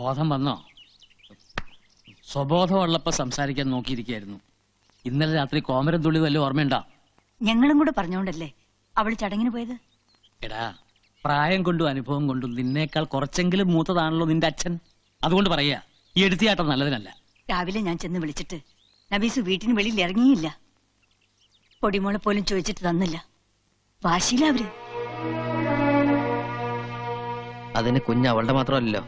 ബോധം വന്നോ? സ്വബോധമുള്ളപ്പോ സംസാരിക്കാൻ നോക്കിയിരിക്കായിരുന്നു. ഇന്നലെ രാത്രി കോമരം തുള്ളി വല്ല ഓർമ്മയുണ്ടോ? ഞങ്ങളും കൂടെ പറഞ്ഞോണ്ടല്ലേ അവള് ചടങ്ങിന് പോയത്. എടാ, പ്രായം കൊണ്ടും അനുഭവം കൊണ്ടും നിന്നേക്കാൾ കുറച്ചെങ്കിലും മൂത്തതാണല്ലോ നിന്റെ അച്ഛൻ. അതുകൊണ്ട് പറയാ, ഈ എടുത്തിയാട്ടം നല്ലതിനല്ല. രാവിലെ ഞാൻ ചെന്ന് വിളിച്ചിട്ട് നബീസു വീട്ടിന് വെളിയിൽ ഇറങ്ങിയില്ല. പൊടിമോളെ പോലും ചോദിച്ചിട്ട് തന്നില്ല. വാശിയില്ല അവര്. അതിന് കുഞ്ഞ് അവളുടെ മാത്രമല്ലല്ലോ.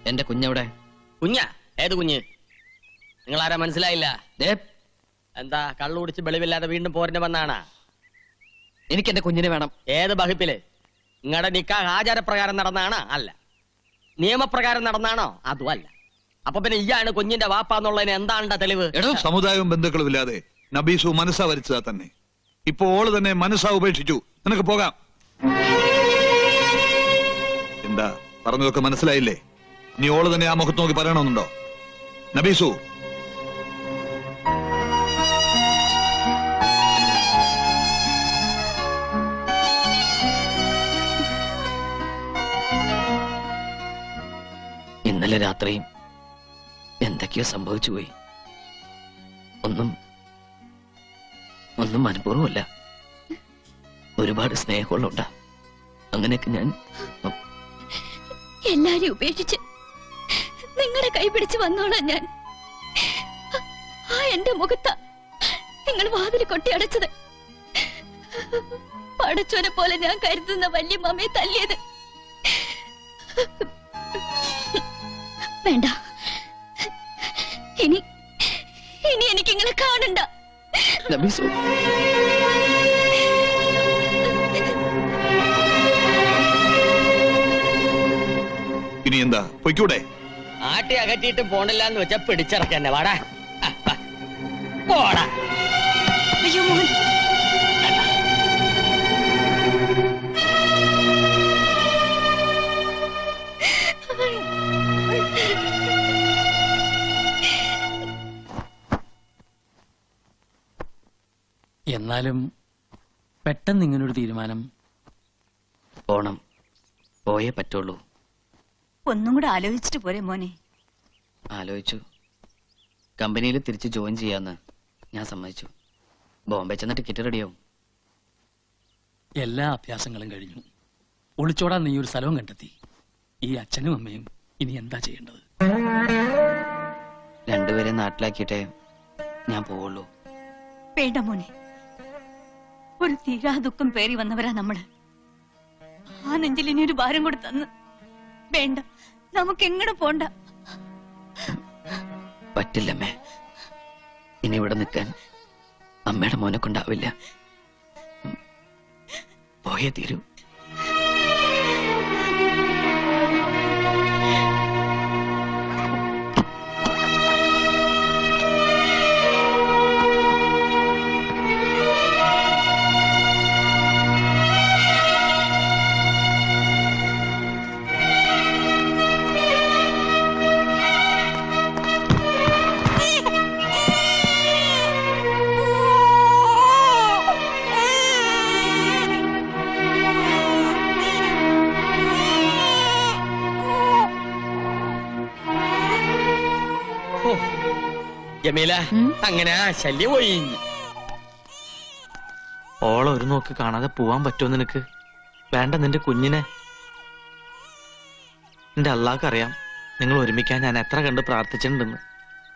എന്റെ കുഞ്ഞെവിടെ? കുഞ്ഞാ? ഏത് കുഞ്ഞ്? നിങ്ങളാരാ മനസ്സിലായില്ല? എന്താ കള്ളു കുടിച്ച് വെളിവില്ലാതെ വീണ്ടും പോരിന് വന്നാണാ? എനിക്ക് എന്റെ കുഞ്ഞിനെ വേണം. ഏത് വകുപ്പില്? നിങ്ങളുടെ നിക്കാഹ് ആചാരപ്രകാരം നടന്നാണോ? അല്ല. നിയമപ്രകാരം നടന്നാണോ? അതും അല്ല. അപ്പൊ പിന്നെ ഇയാണ് കുഞ്ഞിന്റെ വാപ്പാന്നുള്ളതിന് എന്താണ് തെളിവ്? സമുദായവും ബന്ധുക്കളും ഇല്ലാതെ നബീസു മനസ്സാ വരിച്ചതാ തന്നെ. ഇപ്പൊ ഓള് തന്നെ മനസ്സാ ഉപേക്ഷിച്ചു. നിനക്ക് പോകാം. എന്താ പറഞ്ഞതൊക്കെ മനസ്സിലായില്ലേ? നീ ഓള് തന്നെ ആ മുഖത്ത് നോക്കി പറയണമെന്നുണ്ടോ? നബീസു, ഇന്നലെ രാത്രിയും എന്തൊക്കെയോ സംഭവിച്ചു പോയി. ഒന്നും മനഃപൂർവ്വമല്ല. ഒരുപാട് സ്നേഹമുള്ള അങ്ങനെയൊക്കെ ഞാൻ എല്ലാരെയും ഉപേക്ഷിച്ച് നിങ്ങളുടെ കൈ പിടിച്ച് വന്നോളാം ഞാൻ. ആ എന്റെ മുഖത്ത നിങ്ങൾ വാതിൽ കൊട്ടി അടച്ചത്. പടച്ചോനെ പോലെ ഞാൻ കരുതുന്ന വലിയ മമ്മയെ തല്ലിയത്. വേണ്ട, ഇനി എനിക്ക് നിങ്ങളെ കാണണ്ട. ഇനി എന്താ പൊയ്ക്കൂടെ? ആട്ടി അകറ്റിയിട്ട് പോണില്ല എന്ന് വെച്ചാ പിടിച്ചിറക്കന്നെ. വാടാ പോടാ. അയ്യോ മോൻ, എന്നാലും പെട്ടെന്ന് ഇങ്ങനൊരു തീരുമാനം? പോണം, പോയേ പറ്റുള്ളൂ. ഒന്നും കൂടെ ആലോചിച്ചിട്ട് പോരെ മോനെ? ആലോചിച്ചു. കമ്പനിയിൽ തിരിച്ച് ജോയിൻ ചെയ്യാന്ന് ഞാൻ സമ്മതിച്ചു. ബോംബെ ചെന്ന ടിക്കറ്റ് റെഡിയാവും. എല്ലാ അഭ്യാസങ്ങളും കഴിഞ്ഞു. ഒളിച്ചോടാൻ നീ ഒരു സ്ഥലവും കണ്ടെത്തി. ഈ അച്ഛനും അമ്മയും ഇനി എന്താ ചെയ്യേണ്ടത്? രണ്ടുപേരെ നാട്ടിലാക്കിയിട്ടേ ഞാൻ പോവുള്ളൂ. വേണ്ട മോനെ, ഒരു തീരാ ദുഃഖം പേറി വന്നവരാ നമ്മള്. ആ നെഞ്ചിൽ ഇനി ഒരു ഭാരം കൂടെ തന്ന്. വേണ്ട, നമുക്ക് എങ്ങടെ പോണ്ട. പറ്റില്ലമ്മേ, ഇനി ഇവിടെ നിൽക്കാൻ അമ്മയുടെ മോനെ കൊണ്ടാവില്ല. പോയേ തീരൂ. ജമീല, അങ്ങനെ ശല്യം പോയി. ഓളെ ഒരു നോക്ക് കാണാതെ പോവാൻ പറ്റുമോ നിനക്ക്? വേണ്ട, നിന്റെ കുഞ്ഞിനെ. എന്റെ അള്ളാഹ്ക്കറിയാം നിങ്ങൾ ഒരുമിക്കാൻ ഞാൻ എത്ര കണ്ട് പ്രാർത്ഥിച്ചിട്ടുണ്ടെന്ന്.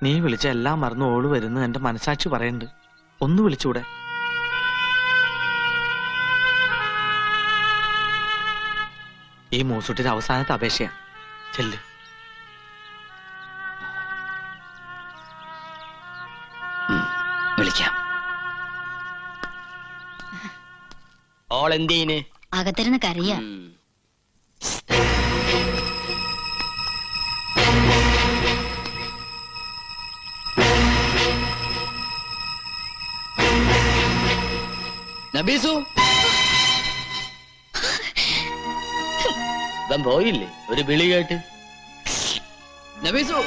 നീ വിളിച്ച എല്ലാം മറന്ന് ഓള് വരുന്നു എന്റെ മനസാക്ഷി പറയുന്നുണ്ട്. ഒന്ന് വിളിച്ചൂടെ? ഈ മൂസുട്ടിന്റെ അവസാനത്തെ അപേക്ഷയാ. ചെല്ല്. വിളിക്കാം. ഓളെന്തീന് അകത്തിരുന്ന് കരയാ. നബീസു, ഇവൻ പോയില്ലേ ഒരു വിളി കേട്ട്? നബീസു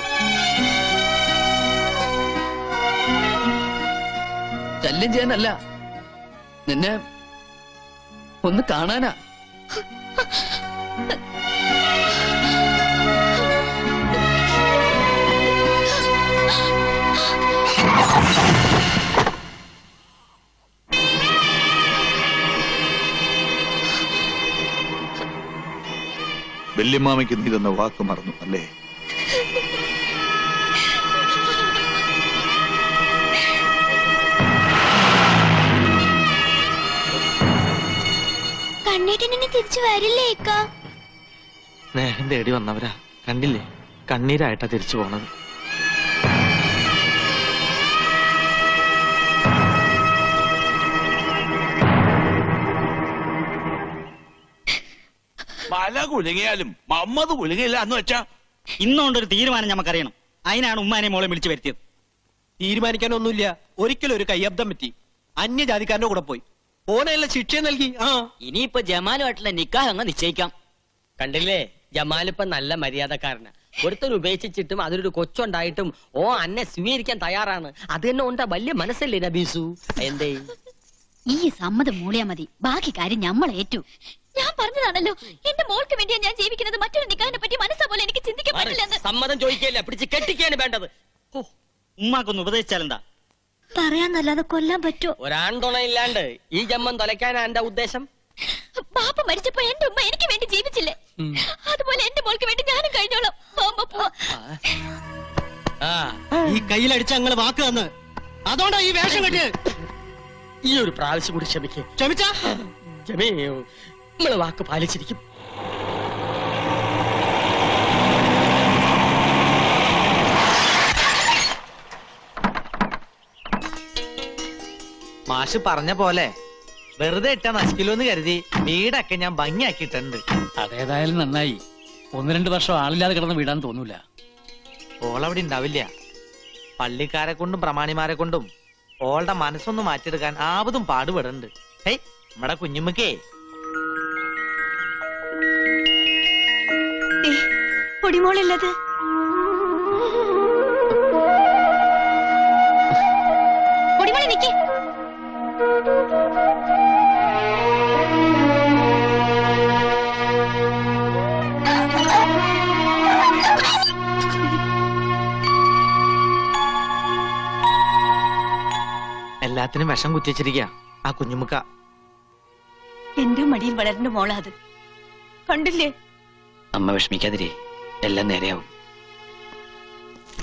ശല്യം ചെയ്യാനല്ല, നിന്നെ ഒന്ന് കാണാനാ. വല്യമ്മാമയ്ക്ക് നീ തന്ന വാക്ക് മറന്നു അല്ലേ? കണ്ണേട്ടനെ തിരിച്ചു വരില്ലേ ഇക്ക? സ്നേഹം തേടി വന്നവരാ, കണ്ടില്ലേ? കണ്ണീരായിട്ടാ തിരിച്ചു പോണത്. പല കുലുങ്ങിയാലും മമ്മത് കുലുങ്ങില്ല എന്ന് വെച്ചാ ഇന്നുകൊണ്ടൊരു തീരുമാനം നമുക്കറിയണം. അതിനാണ് ഉമ്മാനെ മോളെ വിളിച്ചു വരുത്തിയത്. തീരുമാനിക്കാനൊന്നുമില്ല. ഒരിക്കലും ഒരു കയ്യബ്ദം പറ്റി. അന്യജാതിക്കാരന്റെ കൂടെ പോയി ഓനെയുള്ള ശിക്ഷ നൽകി. ഇനിയിപ്പോ ജമാലുമായിട്ടുള്ള നിക്കാഹ് അങ്ങ് നിശ്ചയിക്കാം. കണ്ടില്ലേ, ജമാലിപ്പ നല്ല മര്യാദക്കാരനാ. ഒരുത്തർ ഉപേക്ഷിച്ചിട്ടും അതിലൊരു കൊച്ചുണ്ടായിട്ടും ഓ അന്നെ സ്വീകരിക്കാൻ തയ്യാറാണ്. അത് തന്നെ ഉണ്ടാ വലിയ മനസ്സല്ലേ നബീസു? എന്തേ ഈ സമ്മതം മൂളിയാ മതി, ബാക്കി കാര്യം നമ്മൾ ഏറ്റു. ഞാൻ പറഞ്ഞതാണല്ലോ, എന്റെ മോൾക്ക് വേണ്ടിയാ ഞാൻ ജീവിക്കുന്നത്. മറ്റൊരു നിക്കാഹിനെ പറ്റി മനസ്സാ പോലെ എനിക്ക് ചിന്തിക്കാൻ പറ്റില്ലെന്ന്. സമ്മതം ചോദിക്കല്ല, പിടിച്ച് കെട്ടിക്കാണ് വേണ്ടത്. ഉമ്മാക്കൊന്ന് ഉപദേശിച്ചാലെന്താ? പറയാന്നല്ലാതെ കൊല്ലാൻ പറ്റോ? ഒരാൺതുണയില്ലാണ്ട് ഈ ജമ്മം തൊലയ്ക്കാനാ എന്റെ ഉദ്ദേശം. പാപ്പ മരിച്ചപ്പോ എന്റെ ഉമ്മ എനിക്ക് വേണ്ടി ജീവിച്ചില്ലേ? അതുപോലെ എന്റെ മോൾക്ക് വേണ്ടി ഞാനും കഴിഞ്ഞോളാം. അമ്മ പോവാ. ഈ കയ്യിലടിച്ച ഞങ്ങള് വാക്ക് തന്ന്, അതുകൊണ്ടാ ഈ വേഷം കെട്ടി. ഈ ഒരു പ്രാവശ്യം കൂടി ക്ഷമിക്കേ. ക്ഷമിച്ചാ നമ്മള് വാക്ക് പാലിച്ചിരിക്കും. മാഷ് പറഞ്ഞ പോലെ വെറുതെ ഇട്ട നശിക്കിലോന്ന് കരുതി വീടൊക്കെ ഞാൻ ഭംഗിയാക്കിയിട്ടുണ്ട്. അതേതായാലും നന്നായി. 1-2 വർഷം ആളില്ലാതെ കിടന്ന് വിടാൻ തോന്നൂല. ഓളവിടെ ഉണ്ടാവില്ല. പള്ളിക്കാരെ കൊണ്ടും പ്രമാണിമാരെ കൊണ്ടും ഓളുടെ മനസ്സൊന്ന് മാറ്റിയെടുക്കാൻ ആവതും പാടുപെടുന്നുണ്ട്. ഹേയ്, നമ്മടെ കുഞ്ഞുമ്മക്കേ പൊടിമോളല്ലത്. പൊടിമോളെ നിക്ക്. എല്ലാത്തിനും വിഷം കുത്തിച്ചിരിക്ക ആ കുഞ്ഞുമുക്ക. എന്റെ മടിയിൽ വളരുന്ന മോളാത്. കണ്ടില്ലേ? അമ്മ വിഷമിക്കാതിരി, എല്ലാം നേരെയാവും.